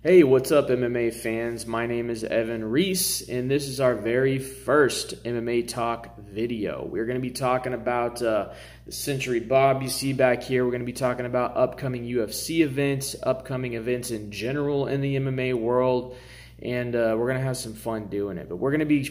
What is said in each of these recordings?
Hey, what's up, MMA fans? My name is Evan Reece, and this is our very first MMA Talk video. We're going to be talking about the Century Bob you see back here. We're going to be talking about upcoming UFC events, upcoming events in general in the MMA world, and we're going to have some fun doing it. But we're going to be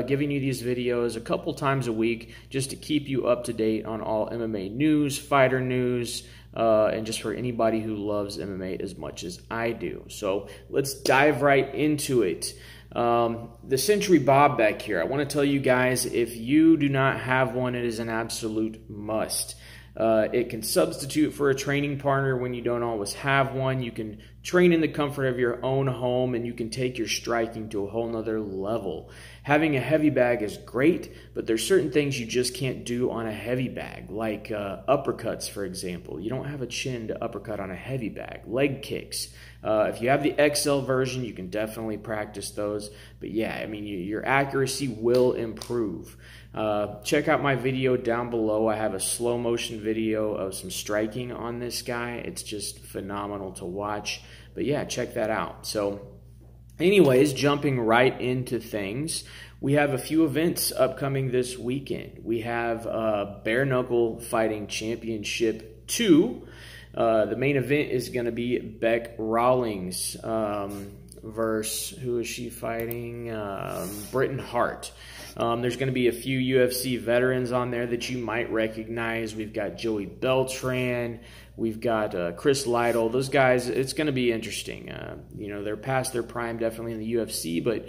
giving you these videos a couple times a week just to keep you up to date on all MMA news, fighter news, and just for anybody who loves MMA as much as I do. So let's dive right into it. The Century Bob back here, I want to tell you guys, if you do not have one, it is an absolute must. It can substitute for a training partner when you don't always have one. You can train in the comfort of your own home, and you can take your striking to a whole nother level. Having a heavy bag is great, but there's certain things you just can't do on a heavy bag, like uppercuts, for example. You don't have a chin to uppercut on a heavy bag. Leg kicks. If you have the XL version, you can definitely practice those. But yeah, I mean, your accuracy will improve. Check out my video down below. I have a slow motion video of some striking on this guy. It's just phenomenal to watch. But yeah, check that out. So anyways, jumping right into things, we have a few events upcoming this weekend. We have Bare Knuckle Fighting Championship 2. The main event is going to be Beck Rawlings versus, who is she fighting? Britain Hart. There's going to be a few UFC veterans on there that you might recognize. We've got Joey Beltran. We've got Chris Lytle. Those guys, it's going to be interesting. You know, they're past their prime definitely in the UFC, but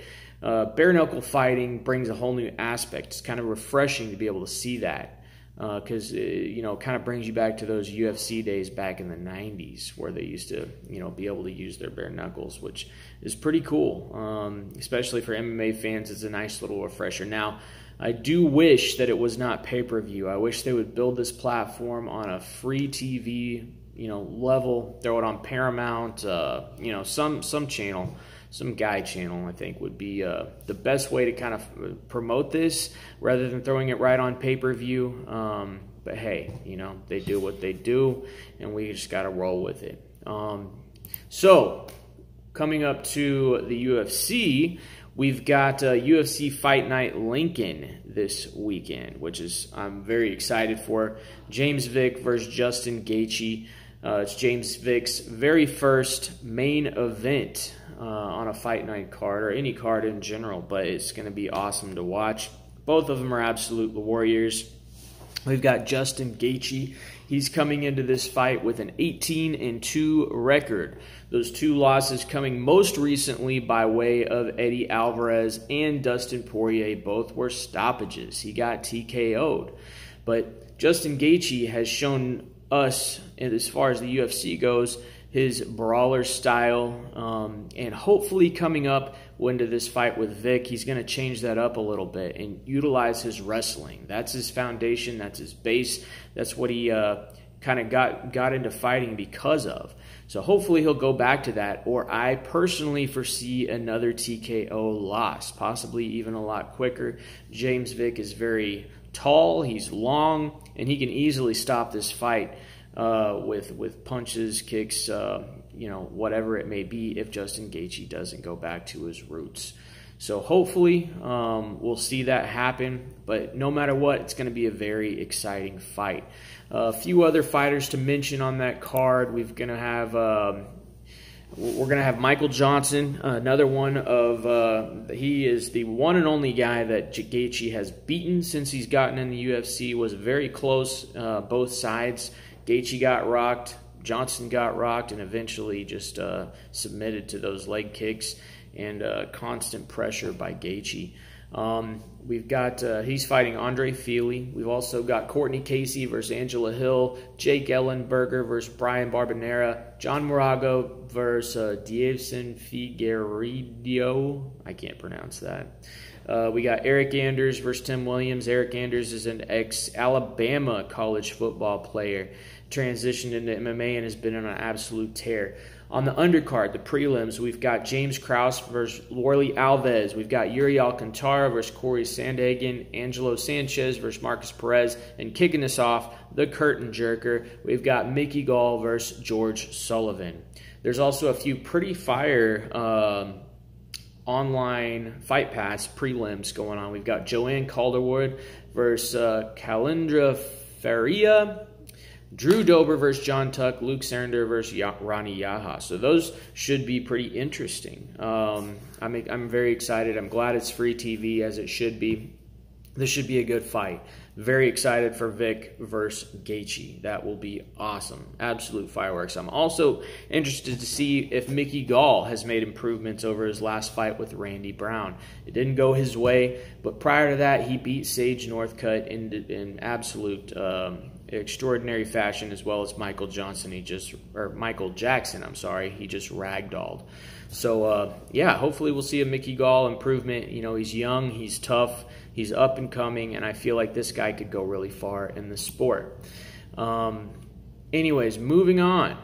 bare knuckle fighting brings a whole new aspect. It's kind of refreshing to be able to see that. Because you know, it kind of brings you back to those UFC days back in the 90s where they used to, you know, be able to use their bare knuckles, which is pretty cool. Especially for MMA fans, it's a nice little refresher. Now, I do wish that it was not pay-per-view. I wish they would build this platform on a free TV, you know, level. Throw it on Paramount, you know, some channel. Some guy channel, I think, would be the best way to kind of promote this rather than throwing it right on pay-per-view. But hey, you know, they do what they do, and we just got to roll with it. So, coming up to the UFC, we've got UFC Fight Night Lincoln this weekend, which is I'm very excited for. James Vick versus Justin Gaethje. It's James Vick's very first main event on a fight night card, or any card in general, but it's going to be awesome to watch. Both of them are absolute warriors. We've got Justin Gaethje. He's coming into this fight with an 18-2 record. Those two losses coming most recently by way of Eddie Alvarez and Dustin Poirier. Both were stoppages. He got TKO'd. But Justin Gaethje has shown us, and as far as the UFC goes, his brawler style, and hopefully coming up into this fight with Vick, he's going to change that up a little bit and utilize his wrestling. That's his foundation. That's his base. That's what he kind of got into fighting because of. So hopefully he'll go back to that, or I personally foresee another TKO loss, possibly even a lot quicker. James Vick is very tall, he's long, and he can easily stop this fight with punches, kicks, you know, whatever it may be, if Justin Gaethje doesn't go back to his roots. So hopefully we'll see that happen. But no matter what, it's going to be a very exciting fight. A few other fighters to mention on that card. We're going to have Michael Johnson, another one of, he is the one and only guy that Gaethje has beaten since he's gotten in the UFC. Was very close, both sides. Gaethje got rocked, Johnson got rocked, and eventually just submitted to those leg kicks and constant pressure by Gaethje. We've got, he's fighting Andre Fili. We've also got Courtney Casey versus Angela Hill, Jake Ellenberger versus Brian Barbanera, John Morago versus Dievson Figueiredo. I can't pronounce that. We got Eric Anders versus Tim Williams. Eric Anders is an ex-Alabama college football player, transitioned into MMA and has been on an absolute tear. On the undercard, the prelims, we've got James Krause versus Warley Alves. We've got Yuri Alcantara versus Corey Sandhagen, Angelo Sanchez versus Marcus Perez, and kicking us off, the curtain jerker, we've got Mickey Gall versus George Sullivan. There's also a few pretty fire online Fight Pass prelims going on. We've got Joanne Calderwood versus Kalindra Faria, Drew Dober versus John Tuck, Luke Sanders versus Ronnie Yaha. So those should be pretty interesting. I'm very excited. I'm glad it's free TV, as it should be. This should be a good fight. Very excited for Vic versus Gaethje. That will be awesome. Absolute fireworks. I'm also interested to see if Mickey Gall has made improvements over his last fight with Randy Brown. It didn't go his way, but prior to that, he beat Sage Northcutt in absolute extraordinary fashion, as well as Michael Jackson. He just ragdolled. So yeah, hopefully we'll see a Mickey Gall improvement. You know, he's young, he's tough, he's up and coming, and I feel like this guy could go really far in the sport. Anyways, moving on.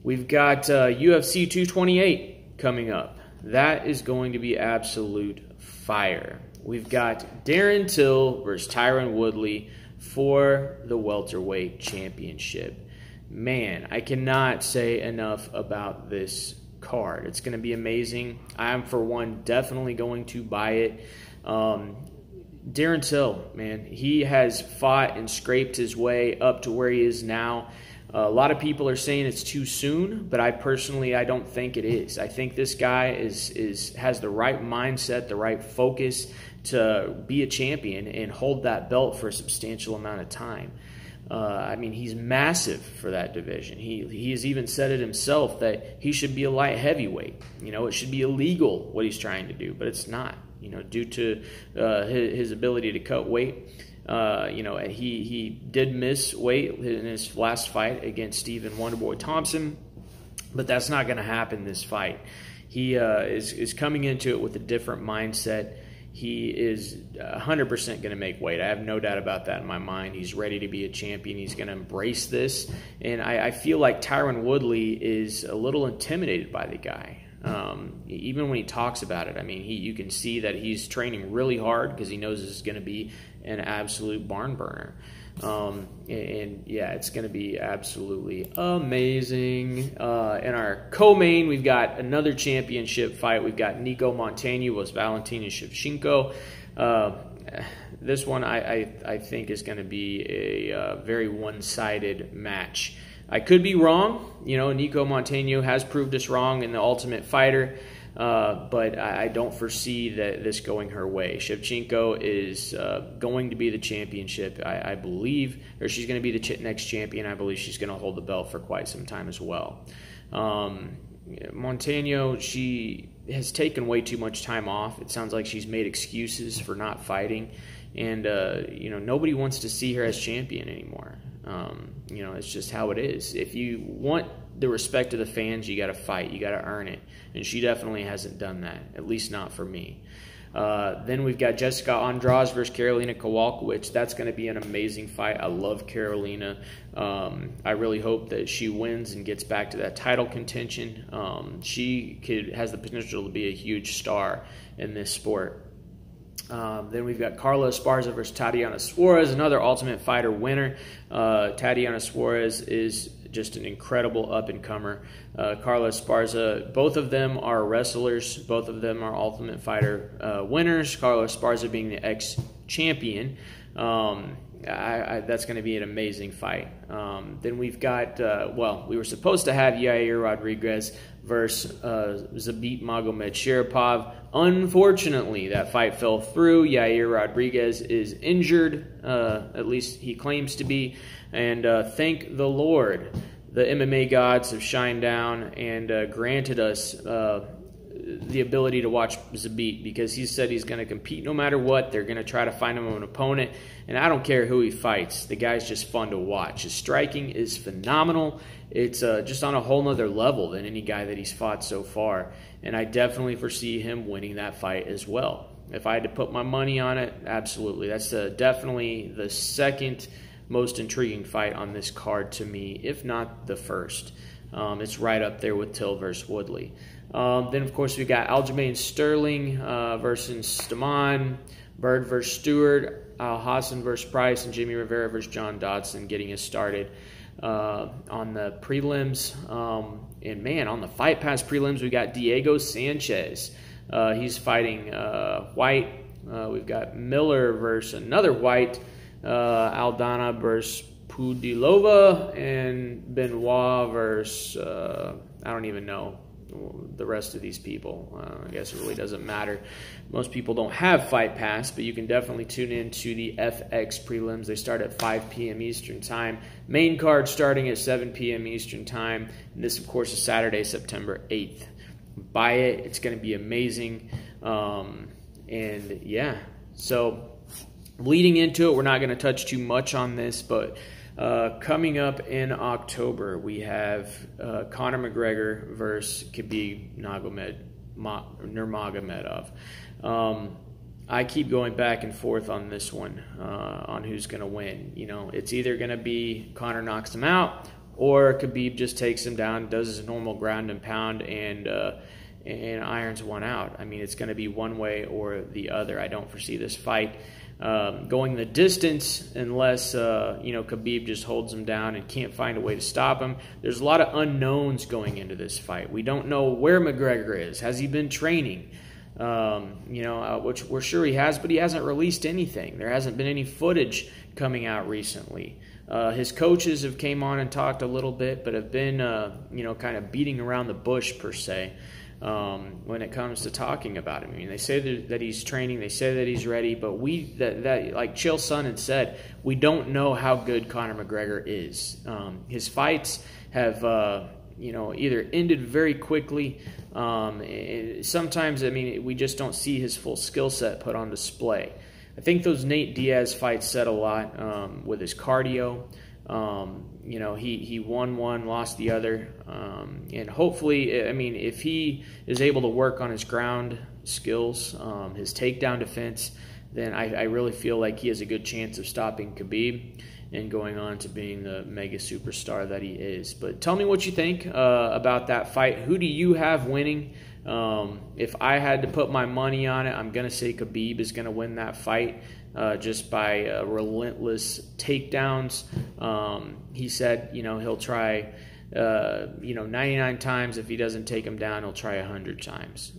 We've got UFC 228 coming up. That is going to be absolute fire. We've got Darren Till versus Tyron Woodley for the welterweight championship. Man, I cannot say enough about this card. It's going to be amazing. I'm, for one, definitely going to buy it. Darren Till, man, he has fought and scraped his way up to where he is now. A lot of people are saying it's too soon, but I don't think it is. I think this guy has the right mindset, the right focus to be a champion and hold that belt for a substantial amount of time. I mean, he's massive for that division. He has even said it himself that he should be a light heavyweight. You know, it should be illegal what he's trying to do, but it's not. You know, due to his ability to cut weight. You know, he did miss weight in his last fight against Stephen Wonderboy Thompson, but that's not going to happen this fight. He is coming into it with a different mindset. He is 100% going to make weight. I have no doubt about that in my mind. He's ready to be a champion. He's going to embrace this. And I feel like Tyron Woodley is a little intimidated by the guy. Even when he talks about it, I mean, you can see that he's training really hard because he knows this is going to be an absolute barn burner. And yeah, it's going to be absolutely amazing. In our co-main, we've got another championship fight. We've got Nico Montano versus Valentina Shevchenko. This one I think is going to be a very one-sided match. I could be wrong. You know, Nico Montano has proved us wrong in the Ultimate Fighter, but I don't foresee this going her way. Shevchenko is going to be the championship, I believe, or she's going to be the next champion. I believe she's going to hold the belt for quite some time as well. Montano, she has taken way too much time off. It sounds like she's made excuses for not fighting, and you know, nobody wants to see her as champion anymore. You know, it's just how it is. If you want the respect of the fans, you got to fight. You got to earn it. And she definitely hasn't done that, at least not for me. Then we've got Jessica Andrade versus Karolina Kowalkiewicz. That's going to be an amazing fight. I love Karolina. I really hope that she wins and gets back to that title contention. She has the potential to be a huge star in this sport. Then we've got Carla Esparza versus Tatiana Suarez, another Ultimate Fighter winner. Tatiana Suarez is just an incredible up-and-comer. Carla Esparza, both of them are wrestlers. Both of them are Ultimate Fighter winners. Carla Esparza being the ex-champion. That's going to be an amazing fight. Then we've got, we were supposed to have Yair Rodriguez versus Zabit Magomedsharipov. Unfortunately, that fight fell through. Yair Rodriguez is injured, at least he claims to be. And thank the Lord, the MMA gods have shined down and granted us the ability to watch Zabit, because he said he's going to compete no matter what. They're going to try to find him an opponent, and I don't care who he fights. The guy's just fun to watch. His striking is phenomenal. It's just on a whole nother level than any guy that he's fought so far, and I definitely foresee him winning that fight as well. If I had to put my money on it, absolutely. That's definitely the second most intriguing fight on this card to me, if not the first. It's right up there with Till versus Woodley. Then, of course, we've got Aljamain Sterling versus Stamann, Bird versus Stewart, Al Hassan versus Price, and Jimmy Rivera versus John Dodson getting us started. on the prelims. And man, on the Fight Pass prelims, we got Diego Sanchez. He's fighting White. We've got Miller versus another White. Aldana versus Pudilova, and Benoit versus I don't even know the rest of these people. I guess it really doesn't matter. Most people don't have Fight Pass, but you can definitely tune in to the FX prelims. They start at 5 p.m. Eastern Time. Main card starting at 7 p.m. Eastern Time. And this, of course, is Saturday, September 8th. Buy it. It's going to be amazing. And yeah, so leading into it, we're not going to touch too much on this, but coming up in October, we have Conor McGregor versus Khabib Nurmagomedov. I keep going back and forth on this one, on who's going to win. You know, it's either going to be Conor knocks him out, or Khabib just takes him down, does his normal ground and pound, and irons one out. I mean, it's going to be one way or the other. I don't foresee this fight going the distance unless Khabib just holds him down and can't find a way to stop him. There's a lot of unknowns going into this fight. We don't know where McGregor is. Has he been training? Which we're sure he has, but he hasn't released anything. There hasn't been any footage coming out recently. His coaches have came on and talked a little bit, but have been kind of beating around the bush per se. When it comes to talking about him. I mean, they say that he's training, they say that he's ready, but like Chael Sonnen said, we don't know how good Conor McGregor is. His fights have, either ended very quickly. Sometimes, I mean, we just don't see his full skill set put on display. I think those Nate Diaz fights said a lot with his cardio. He won one, lost the other, and hopefully, I mean, if he is able to work on his ground skills, his takedown defense, then I really feel like he has a good chance of stopping Khabib and going on to being the mega superstar that he is. But tell me what you think about that fight. Who do you have winning? If I had to put my money on it, I'm going to say Khabib is going to win that fight. Just by relentless takedowns. He said, he'll try, 99 times. If he doesn't take him down, he'll try 100 times.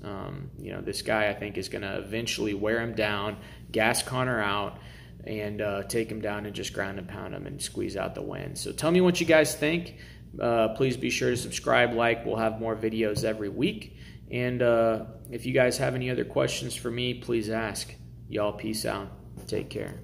This guy, I think, is going to eventually wear him down, gas Conor out, and take him down and just ground and pound him and squeeze out the win. So tell me what you guys think. Please be sure to subscribe, like. We'll have more videos every week. And if you guys have any other questions for me, please ask. Y'all, peace out. Take care.